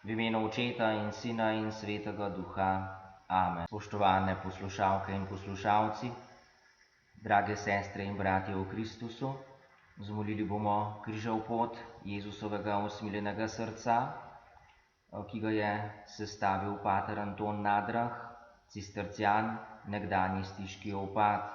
V imenu Očeta in Sina in Svetega Duha. Amen. Spoštovane poslušalke in poslušalci, drage sestre in bratje v Kristusu, zmolili bomo križev pot Jezusovega usmiljenega srca, ki ga je sestavil pater Anton Nadrah, cistercijan, nekdanji stiški opat.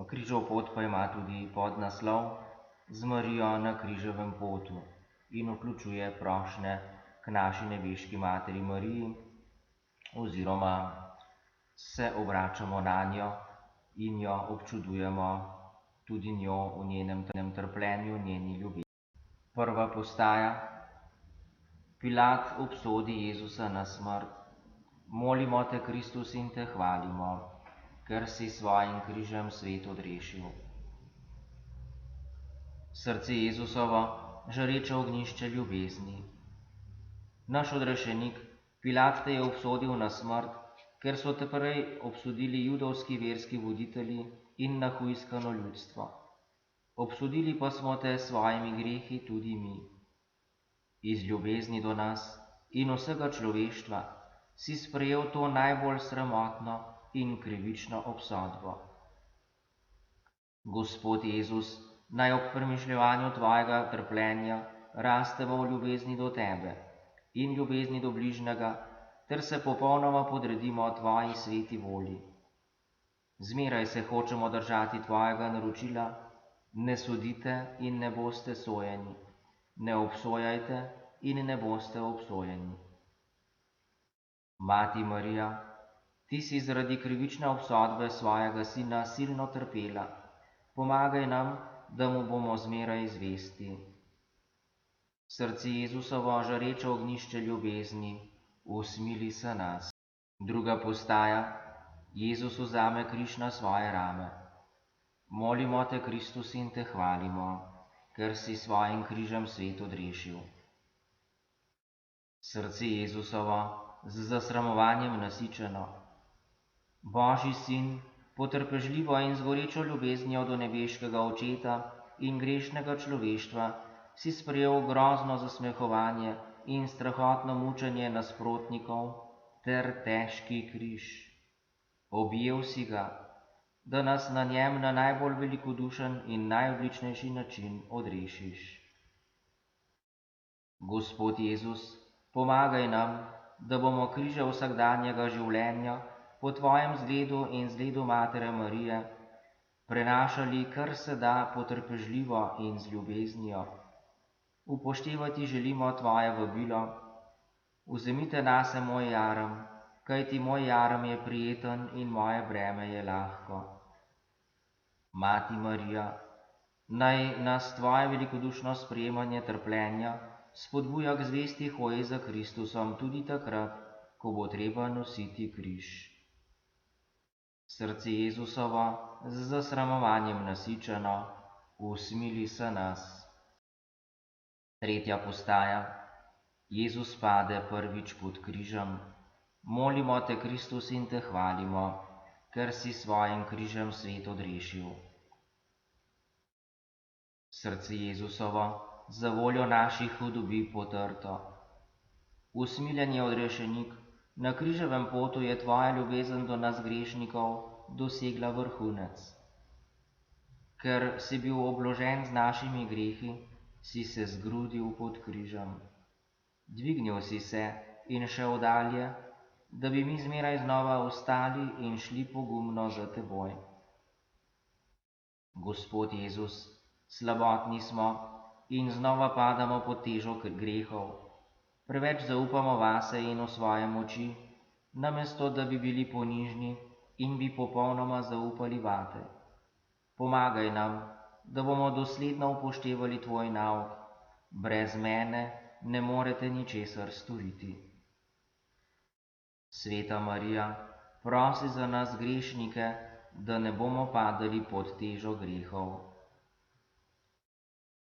Križev pot pa ima tudi podnaslov Z Marijo na križevem potu in vključuje prošnje k naši nebeški Materi Mariji, oziroma se obračamo na njo in jo občudujemo tudi njo v njenem trpljenju, njeni ljubezni. Prva postaja. Pilat obsodi Jezusa na smrt. Molimo te, Kristus, in te hvalimo, ker si svojim križem svet odrešil. Srce Jezusovo, žareče ognjišče ljubezni. Naš odrešenik, Pilat te je obsodil na smrt, ker so te prej obsodili judovski verski voditelji in nahujskano ljudstvo. Obsodili pa smo te s svojimi grehi tudi mi. Iz ljubezni do nas in vsega človeštva si sprejel to najbolj sramotno in krivično obsodbo. Gospod Jezus, naj ob premišljevanju tvojega trpljenja rastemo v ljubezni do tebe in ljubezni do bližnjega, ter se popolnoma podredimo tvoji sveti volji. Zmeraj se hočemo držati tvojega naročila: ne sodite in ne boste sojeni, ne obsojajte in ne boste obsojeni. Mati Marija, ti si zaradi krivične obsodbe svojega sina silno trpela. Pomagaj nam, da mu bomo zmeraj zvesti. Srce Jezusovo, žareče ognjišče ljubezni, usmili se nas. Druga postaja. Jezus vzame križ na svoje rame. Molimo te, Kristus, in te hvalimo, ker si svojim križem svet odrešil. Srce Jezusovo, z zasramovanjem nasičeno. Božji sin, potrpežljivo in z gorečo ljubeznijo do nebeškega Očeta in grešnega človeštva, si sprejel grozno zasmehovanje in strahotno mučenje nasprotnikov ter težki križ. Objel si ga, da nas na njem na najbolj velikodušen in najodličnejši način odrešiš. Gospod Jezus, pomagaj nam, da bomo križe vsakdanjega življenja po tvojem zgledu in zgledu Matere Marije prenašali kar se da potrpežljivo in z ljubeznijo. Upoštevati želimo tvoje vabilo: vzemite nase moj jarem, kajti moj jarem je prijeten in moje breme je lahko. Mati Marija, naj nas tvoje velikodušno sprejemanje trpljenja spodbuja k zvesti hoji za Kristusom tudi takrat, ko bo treba nositi križ. Srce Jezusovo, z zasramovanjem nasičeno, usmili se nas. Tretja postaja. Jezus pade prvič pod križem. Molimo te, Kristus, in te hvalimo, ker si svojim križem svet odrešil. Srce Jezusovo, za voljo naših hudobi potrto. Usmiljeni odrešenik, na križevem potu je tvoja ljubezen do nas grešnikov dosegla vrhunec. Ker si bil obložen z našimi grehi, si se zgrudil pod križem. Dvignil si se in šel dalje, da bi mi zmeraj znova ostali in šli pogumno za teboj. Gospod Jezus, slabotni smo in znova padamo pod težo grehov. Preveč zaupamo vase in v svoje moči, namesto da bi bili ponižni in bi popolnoma zaupali vate. Pomagaj nam, da bomo dosledno upoštevali tvoj nauk: brez mene ne morete ničesar storiti. Sveta Marija, prosi za nas grešnike, da ne bomo padali pod težo grehov.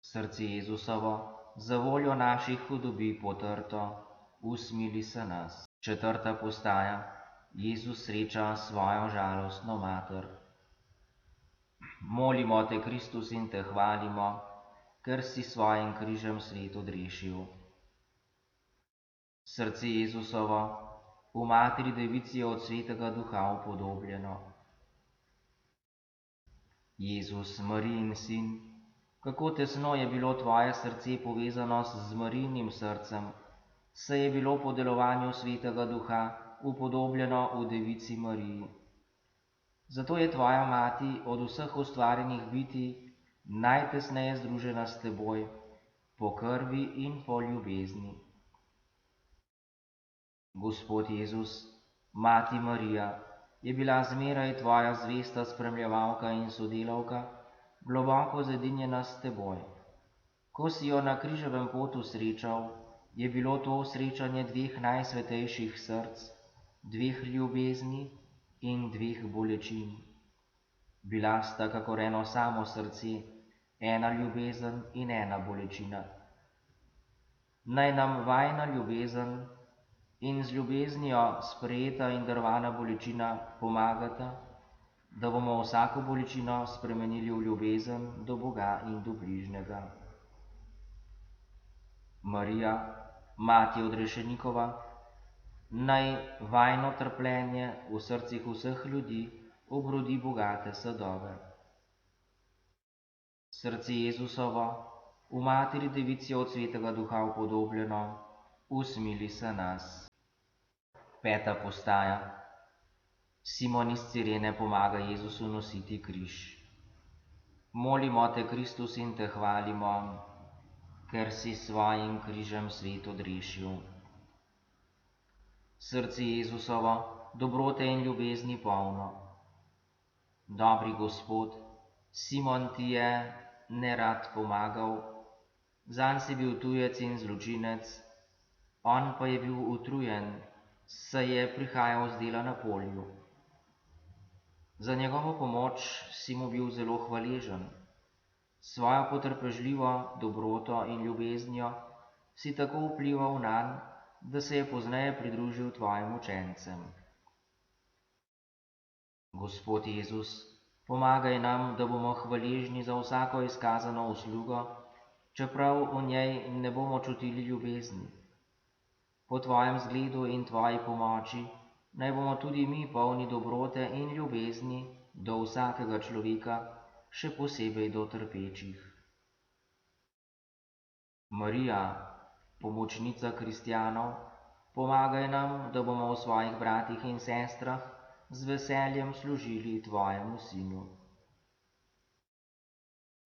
Srce Jezusovo, za voljo naših hudobi potrto, usmili se nas. Četrta postaja. Jezus sreča svojo žalostno mater. Molimo te, Kristus, in te hvalimo, ker si svojim križem svet odrešil. Srce Jezusovo, v Materi Devici je od Svetega Duha upodobljeno. Jezus, Marijin sin, kako tesno je bilo tvoje srce povezano z Marijinim srcem, saj je bilo po delovanju Svetega Duha upodobljeno v Devici Mariji. Zato je tvoja mati od vseh ustvarjenih bitij najtesneje združena s teboj, po krvi in po ljubezni. Gospod Jezus, Mati Marija, je bila zmeraj tvoja zvesta spremljevalka in sodelavka, globoko zedinjena s teboj. Ko si jo na križevem potu srečal, je bilo to srečanje dveh najsvetejših src, dveh ljubezni in dveh bolečin. Bila sta kakor eno samo srce, ena ljubezen in ena bolečina. Naj nam vajna ljubezen in z ljubeznijo sprejeta in darovana bolečina pomagata, da bomo vsako bolečino spremenili v ljubezen do Boga in do bližnjega. Marija, Mati odrešenikova, naj vajno trpljenje v srcih vseh ljudi obrodi bogate sadove. Srce Jezusovo, v Materi Devici od Svetega Duha upodobljeno, usmili se nas. 5. postaja. Simon iz Cirene pomaga Jezusu nositi križ. Molimo te, Kristus, in te hvalimo, ker si svojim križem svet odrešil. Srce Jezusovo, dobrote in ljubezni polno. Dobri Gospod, Simon ti je nerad pomagal, zanj si bil tujec in zločinec, on pa je bil utrujen, saj je prihajal z dela na polju. Za njegovo pomoč si mu bil zelo hvaležen. Svojo potrpežljivo dobroto in ljubeznijo si tako vplival nanj, da se je pozneje pridružil tvojim učencem. Gospod Jezus, pomagaj nam, da bomo hvaležni za vsako izkazano uslugo, čeprav v njej ne bomo čutili ljubezni. Po tvojem zgledu in tvoji pomoči naj bomo tudi mi polni dobrote in ljubezni do vsakega človeka, še posebej do trpečih. Marija, pomočnica kristjanov, pomagaj nam, da bomo v svojih bratih in sestrah z veseljem služili tvojemu sinu.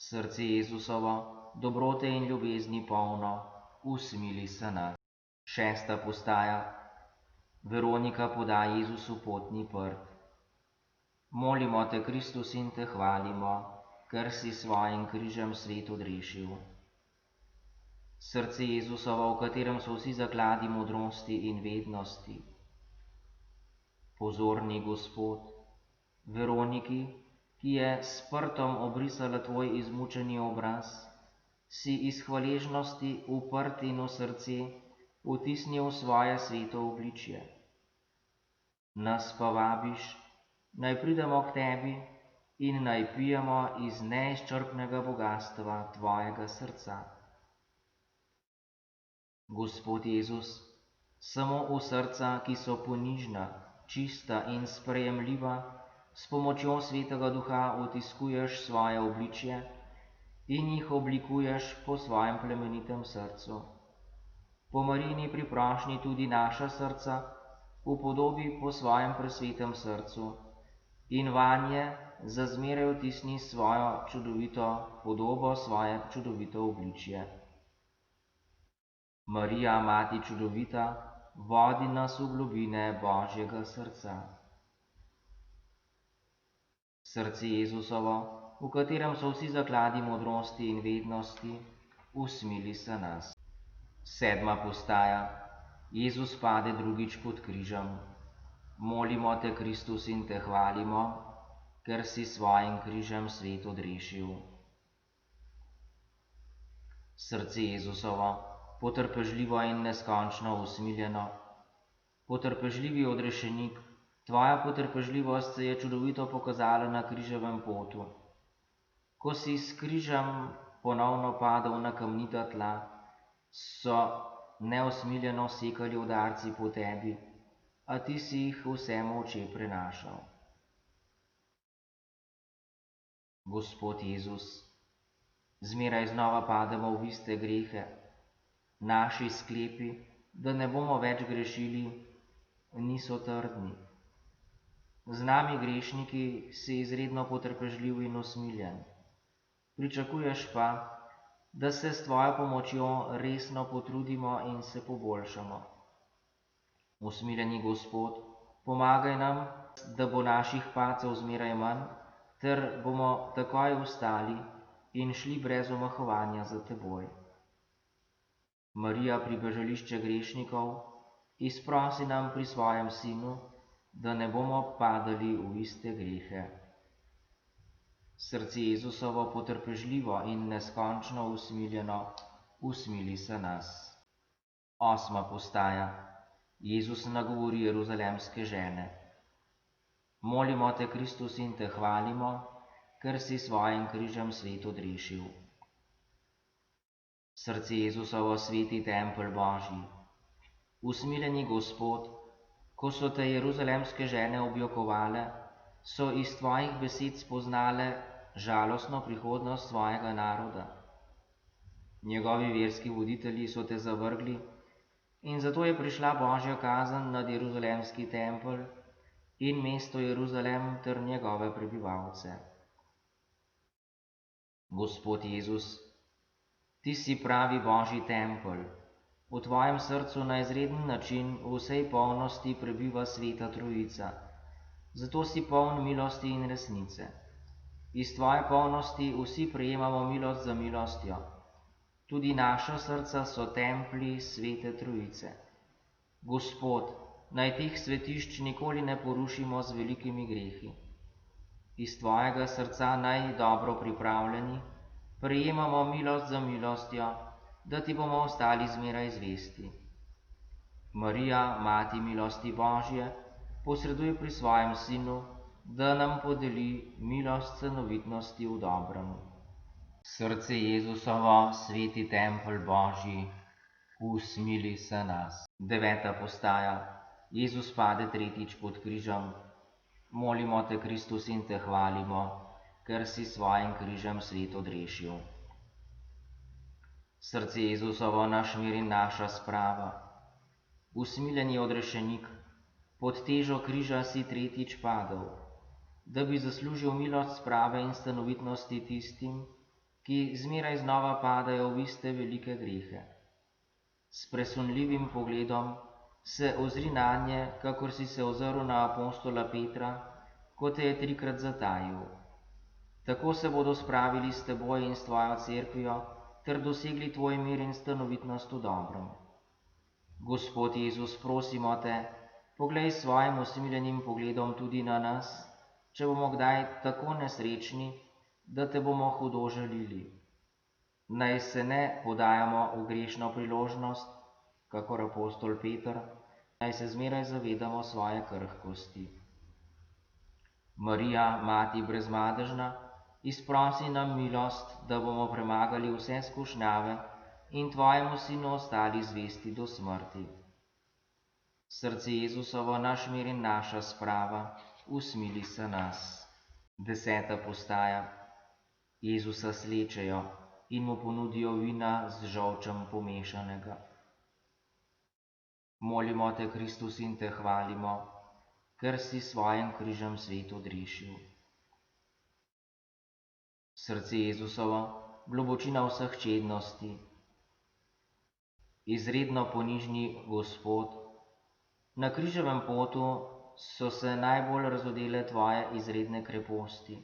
Srce Jezusovo, dobrote in ljubezni polno, usmili se nas. 6. postaja. Veronika poda Jezusu potni prt. Molimo te, Kristus, in te hvalimo, ker si svojim križem svet odrešil. Srce Jezusovo, v katerem so vsi zakladi modrosti in vednosti. Pozorni Gospod, Veroniki, ki je s prtom obrisala tvoj izmučeni obraz, si iz hvaležnosti v prt in v srce vtisnil svoje sveto obličje. Nas pa vabiš, naj pridemo k tebi in naj pijemo iz neizčrpnega bogastva tvojega srca. Gospod Jezus, samo v srca, ki so ponižna, čista in sprejemljiva, s pomočjo Svetega Duha vtiskuješ svoje obličje in jih oblikuješ po svojem plemenitem srcu. Po Marijini priprošnji tudi naša srca upodobi po svojem presvetem srcu in vanje za zmeraj vtisni svojo čudovito podobo, svoje čudovito obličje. Marija, Mati čudovita, vodi nas v globine Božjega srca. Srce Jezusovo, v katerem so vsi zakladi modrosti in vednosti, usmili se nas. 7. postaja. Jezus pade drugič pod križem. Molimo te, Kristus, in te hvalimo, ker si svojim križem svet odrešil. Srce Jezusovo, potrpežljivo in neskončno usmiljeno, potrpežljivi odrešenik, tvoja potrpežljivost se je čudovito pokazala na križevem potu. Ko si s križem ponovno padal na kamnita tla, so neusmiljeno sekali udarci po tebi, a ti si jih vse molče prenašal. Gospod Jezus, zmeraj znova pademo v iste grehe. Naši sklepi, da ne bomo več grešili, niso trdni. Z nami grešniki si izredno potrpežljiv in usmiljen. Pričakuješ pa, da se s tvojo pomočjo resno potrudimo in se poboljšamo. Usmiljeni Gospod, pomagaj nam, da bo naših padcev zmeraj manj, ter bomo takoj vstali in šli brez omahovanja za teboj. Marija, pribežališče grešnikov, izprosi nam pri svojem Sinu, da ne bomo padali v iste grehe. Srce Jezusovo potrpežljivo in neskončno usmiljeno, usmili se nas. 8. postaja. Jezus nagovori jeruzalemske žene. Molimo te, Kristus, in te hvalimo, ker si svojim križem svet odrešil. Srce Jezusovo, sveti tempelj Božji. Usmiljeni Gospod, ko so te jeruzalemske žene objokovale, so iz tvojih besed spoznale žalostno prihodnost svojega naroda. Njegovi verski voditelji so te zavrgli in zato je prišla Božja kazen nad jeruzalemski tempelj in mesto Jeruzalem ter njegove prebivalce. Gospod Jezus, ti si pravi Božji tempelj. V tvojem srcu na izreden način v vsej polnosti prebiva Sveta Trojica, zato si poln milosti in resnice. Iz tvoje polnosti vsi prejemamo milost za milostjo. Tudi naša srca so templji Svete Trojice. Gospod, naj teh svetišč nikoli ne porušimo z velikimi grehi. Iz tvojega srca naj dobro pripravljeni prejemamo milost za milostjo, da ti bomo ostali zmeraj zvesti. Marija, Mati milosti Božje, posreduje pri svojem Sinu, da nam podeli milost cenovitnosti v dobrem. Srce Jezusovo, sveti tempelj Božji, usmili se nas. 9. postaja. Jezus pade tretjič pod križem. Molimo te, Kristus, in te hvalimo, ker si svojim križem svet odrešil. Srce Jezusovo, naš mir in naša sprava. Usmiljeni odrešenik, pod težo križa si tretjič padel, da bi zaslužil milost sprave in stanovitnosti tistim, ki zmeraj znova padajo v iste velike grehe. S presunljivim pogledom se ozri nanje, kakor si se ozrl na apostola Petra, ko te je 3-krat zatajil. Tako se bodo spravili s teboj in s tvojo cerkvijo, ter dosegli tvoj mir in stanovitnost v dobrom. Gospod Jezus, prosimo te, poglej s svojim usmiljenim pogledom tudi na nas, če bomo kdaj tako nesrečni, da te bomo hudo žalili. Naj se ne podajamo v grešno priložnost, kakor apostol Peter, naj se zmeraj zavedamo svoje krhkosti. Marija, Mati brezmadežna, izprosi nam milost, da bomo premagali vse skušnjave in tvojemu Sinu ostali zvesti do smrti. Srce Jezusovo, naš mir in naša sprava, usmili se nas. 10. postaja. Jezusa slečejo in mu ponudijo vina z žolčem pomešanega. Molimo te, Kristus, in te hvalimo, ker si svojim križem svet odrešil. Srce Jezusovo, globočina vseh čednosti. Izredno ponižni Gospod, na križevem potu so se najbolj razodele tvoje izredne kreposti.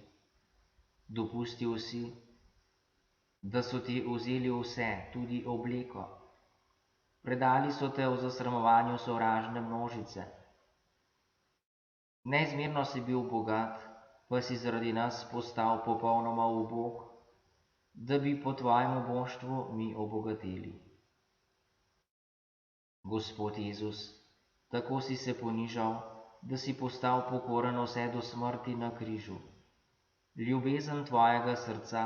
Dopustil si, da so ti vzeli vse, tudi obleko. Predali so te v zasramovanju sovražne množice. Neizmerno si bil bogat, pa si zaradi nas postal popolnoma ubog, da bi po tvojem uboštvu mi obogateli. Gospod Jezus, tako si se ponižal, da si postal pokoren vse do smrti na križu. Ljubezen tvojega srca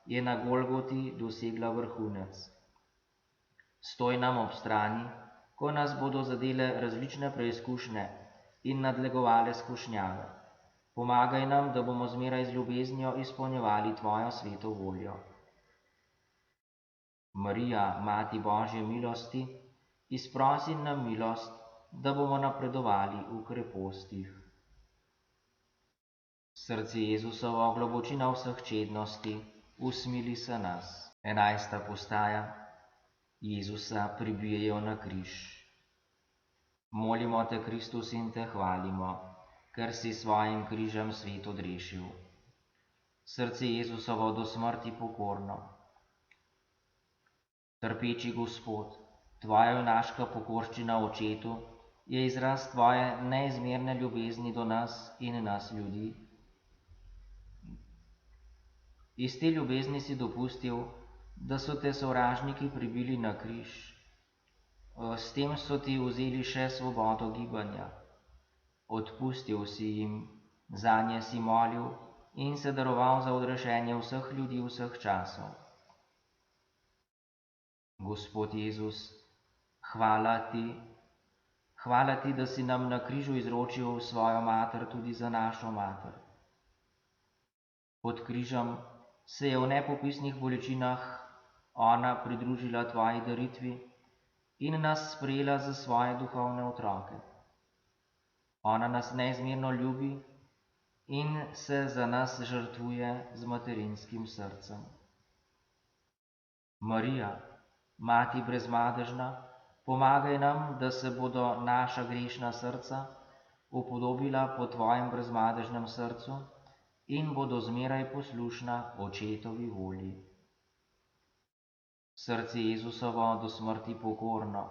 je na Golgoti dosegla vrhunec. Stoj nam ob strani, ko nas bodo zadele različne preizkušnje in nadlegovale skušnjave. Pomagaj nam, da bomo zmeraj z ljubeznijo izpolnjevali Tvojo sveto voljo. Marija, Mati Božje milosti, izprosi nam milost, da bomo napredovali v krepostih. Srce Jezusovo, globočina vseh čednosti, usmili se nas. 11. postaja. Jezusa pribijejo na križ. Molimo te, Kristus, in te hvalimo, ker si svojim križem svet odrešil. Srce Jezusovo do smrti pokorno. Trpeči Gospod, Tvoja junaška pokorščina Očetu je izraz Tvoje neizmerne ljubezni do nas in nas ljudi. Iz te ljubezni si dopustil, da so te sovražniki pribili na križ. S tem so ti vzeli še svobodo gibanja. Odpustil si jim, zanje si molil in se daroval za odrešenje vseh ljudi vseh časov. Gospod Jezus, hvala ti, da si nam na križu izročil svojo mater tudi za našo mater. Pod križem se je v nepopisnih bolečinah ona pridružila Tvoji daritvi in nas sprejela za svoje duhovne otroke. Ona nas neizmerno ljubi in se za nas žrtvuje z materinskim srcem. Marija, Mati brezmadežna, pomagaj nam, da se bodo naša grešna srca upodobila po Tvojem brezmadežnem srcu in bodo zmeraj poslušna Očetovi volji. Srce Jezusovo do smrti pokorno,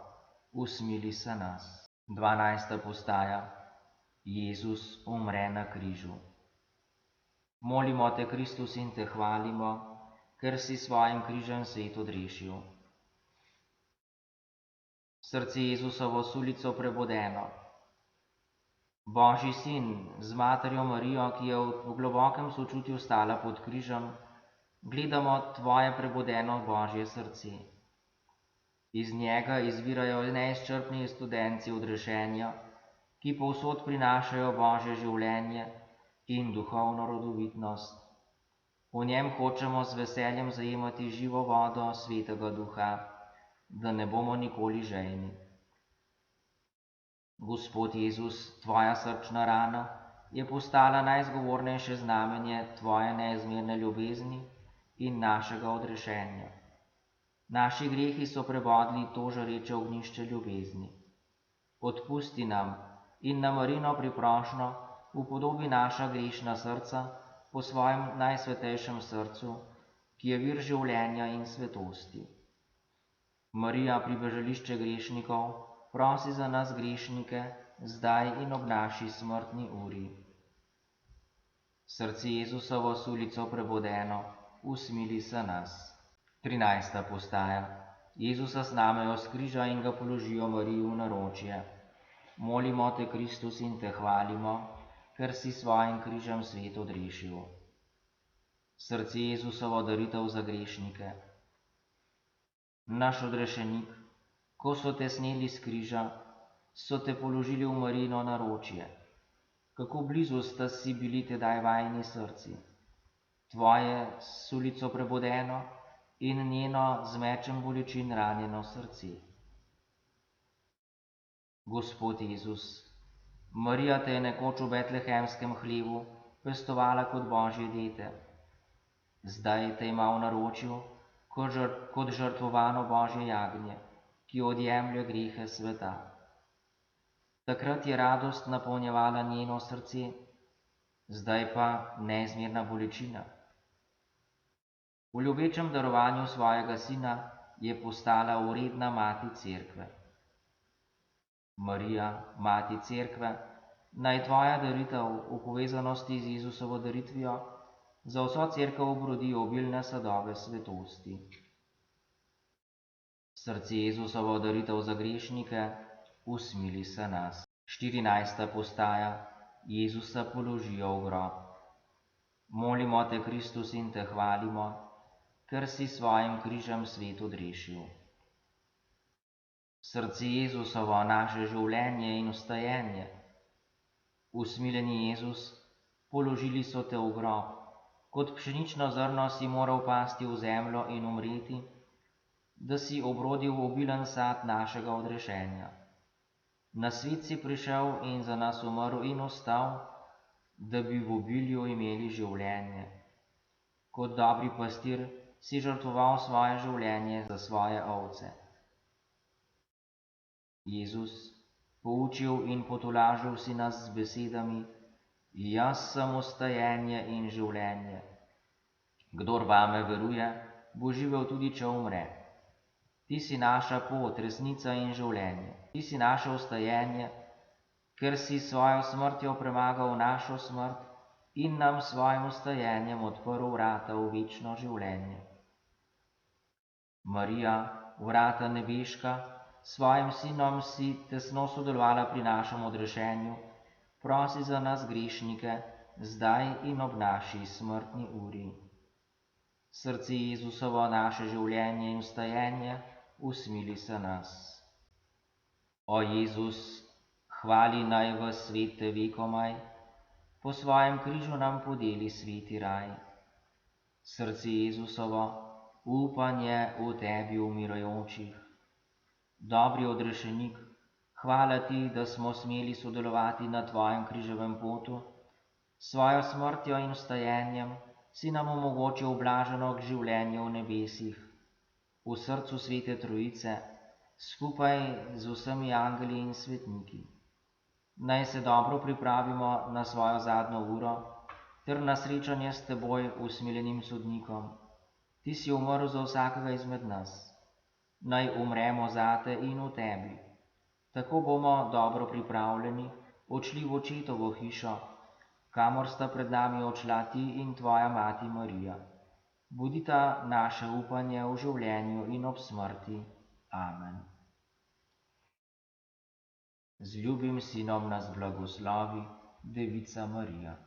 usmili se nas. 12. postaja. Jezus umre na križu. Molimo te, Kristus, in te hvalimo, ker si svojim križem svet odrešil. Srce Jezusovo sulico prebodeno. Božji sin z materjo Marijo, ki je v globokem sočutju stala pod križem, gledamo Tvoje prebodeno Božje srce. Iz njega izvirajo neizčrpni studenci odrešenja, ki povsod prinašajo Božje življenje in duhovno rodovitnost. V njem hočemo z veseljem zajemati živo vodo Svetega Duha, da ne bomo nikoli žejni. Gospod Jezus, Tvoja srčna rana je postala najzgovornejše znamenje Tvoje neizmerne ljubezni in našega odrešenja. Naši grehi so prebodli to žareče ognjišče ljubezni. Odpusti nam in na Marijino priprošnjo upodobi naša grešna srca po svojem najsvetejšem srcu, ki je vir življenja in svetosti. Marija, pribežališče grešnikov, prosi za nas grešnike, zdaj in ob naši smrtni uri. Srce Jezusovo sulico prebodeno, usmili se nas. 13. postaja. Jezusa snamejo s križa in ga položijo Mariji v naročje. Molimo te, Kristus, in te hvalimo, ker si svojim križem svet odrešil. Srce Jezusovo daritev za grešnike. Naš odrešenik, ko so te sneli s križa, so te položili v Marijino naročje. Kako blizu sta si bili tedaj vajini srci. Tvoje sulico prebodeno in njeno z mečem bolečin ranjeno srce. Gospod Jezus, Marija te je nekoč v betlehemskem hlevu pestovala kot Božje dete. Zdaj te ima v naročju kot žrtvovano Božje jagnje, ki odjemlje grehe sveta. Takrat je radost napolnjevala njeno srce, zdaj pa neizmerna bolečina. V ljubečem darovanju svojega sina je postala vredna mati Cerkve. Marija, Mati Cerkve, naj Tvoja daritev v povezanosti z Jezusovo daritvijo za vso Cerkev obrodi obilne sadove svetosti. Srce Jezusovo daritev za grešnike, usmili se nas. 14. postaja. Jezusa položijo v grob. Molimo te, Kristus, in te hvalimo, ker si svojim križem svet odrešil. Srce Jezusovo, naše življenje in vstajenje. Usmiljeni Jezus, položili so te v grob, kot pšenično zrno si moral pasti v zemljo in umreti, da si obrodil obilen sad našega odrešenja. Na svet si prišel in za nas umrl in vstal, da bi v obilju imeli življenje. Kot dobri pastir si žrtvoval svoje življenje za svoje ovce. Jezus, poučil in potolažil si nas z besedami: Jaz sem vstajenje in življenje. Kdor vame veruje, bo živel tudi, če umre. Ti si naša pot, resnica in življenje. Ti si naše vstajenje, ker si svojo smrtjo premagal našo smrt in nam svojim vstajenjem odprl vrata v večno življenje. Marija, vrata nebeška, svojim sinom si tesno sodelovala pri našem odrešenju, prosi za nas grešnike, zdaj in ob naši smrtni uri. Srce Jezusovo, naše življenje in vstajenje, usmili se nas. O Jezus, hvali naj vas svet te vekomaj, po svojem križu nam podeli sveti raj. Srce Jezusovo, upanje v tebi umirajočih. Dobri odrešenik, hvala ti, da smo smeli sodelovati na tvojem križevem potu. Svojo smrtjo in vstajenjem si nam omogočil blaženo življenje v nebesih, v srcu Svete Trojice, skupaj z vsemi angeli in svetniki. Naj se dobro pripravimo na svojo zadnjo uro ter na srečanje s teboj, usmiljenim sodnikom. Ti si umrl za vsakega izmed nas. Naj umremo zate in v tebi. Tako bomo dobro pripravljeni odšli v očetovo hišo, kamor sta pred nami odšla ti in tvoja mati Marija. Budita naše upanje v življenju in ob smrti. Amen. Z ljubim sinom nas blagoslovi Devica Marija.